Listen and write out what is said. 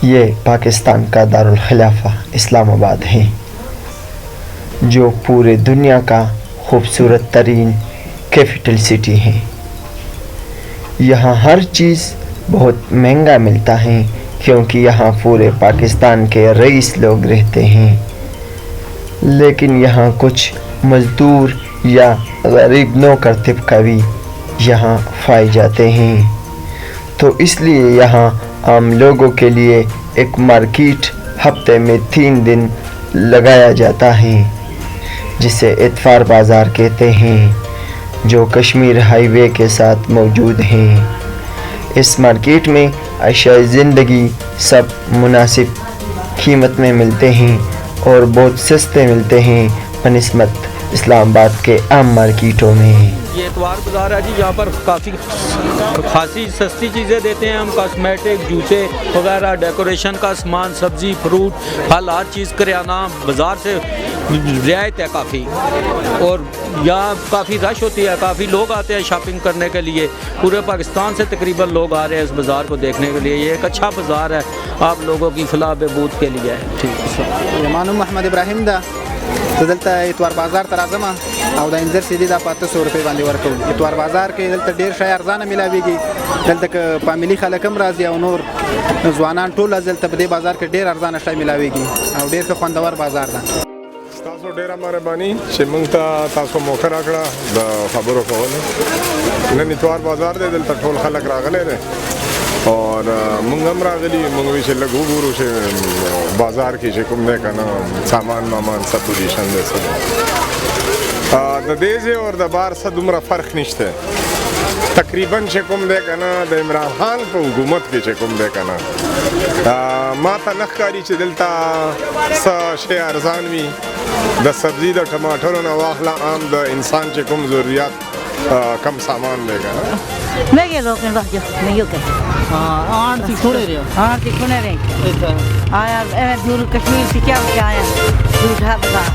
یہ پاکستان کا دارالخلافہ اسلام آباد ہے، جو پورے دنیا کا خوبصورت ترین کیپٹل سٹی ہے۔ یہاں ہر چیز بہت مہنگا ملتا ہے کیونکہ یہاں پورے پاکستان کے رئیس لوگ رہتے ہیں، لیکن یہاں کچھ مزدور یا غریب نوکر طبقہ بھی یہاں پائے جاتے ہیں، تو اس لیے یہاں عام لوگوں کے لیے ایک مارکیٹ ہفتے میں 3 دن لگایا جاتا ہے جسے اتوار بازار کہتے ہیں، جو کشمیر ہائی وے کے ساتھ موجود ہیں۔ اس مارکیٹ میں اشیاء زندگی سب مناسب قیمت میں ملتے ہیں اور بہت سستے ملتے ہیں بنسبت اسلام آباد کے عام مارکیٹوں میں۔ یہ اتوار بازار ہے جی، یہاں پر کافی خاصی سستی چیزیں دیتے ہیں ہم، کاسمیٹک، جوتے وغیرہ، ڈیکوریشن کا سامان، سبزی، فروٹ، پھل، ہر چیز کریانہ بازار سے رعایت ہے کافی، اور یہاں کافی رش ہوتی ہے، کافی لوگ آتے ہیں شاپنگ کرنے کے لیے، پورے پاکستان سے تقریباً لوگ آ رہے ہیں اس بازار کو دیکھنے کے لیے۔ یہ ایک اچھا بازار ہے آپ لوگوں کی فلاح بہبود کے لیے۔ ٹھیک ہے، مانو محمد ابراهیم ده دلته اتوار بازار ته راځم او د انځر سیدی دا 500 روپۍ باندې ورکوم۔ اتوار بازار کې دلته ډیر شی ارزانه ملاویږي، دلته که فامیلی خلک هم راځي او نور ځوانان ټول دلته په دې بازار کې ډیر ارزانه شی ملاویږي او ډیر ښه خوندور بازار ده۔ تاسو ډیره مهرباني چې موږ ته تاسو موقع راکړه د خبرو کولو۔ نن اتوار بازار دی، دلته ټول خلک راغلی دی اور موږ هم راغلي، موږ وی چې لږ وګورو چې بازار کې چې کوم دی که نه سامان مامان څه پوزیشن دی څه دی د دې ځای اور د بار څه دومره فرق نشته تقریبا چې کوم دی که نه د عمران خان په حکومت کې چې کوم دی که نه ما ته نه ښکاري چې دلته څه شی ارزان وي، د سبزي د ټماټرو نه واخله عام د انسان چې کوم ضروریات کم سامان دی که نه میں یہ لوگ میں یوں کہ آن تھوڑے رہے ہاں کتنے رہیں آیا دور کشمیر سے کیا آیا دور بازار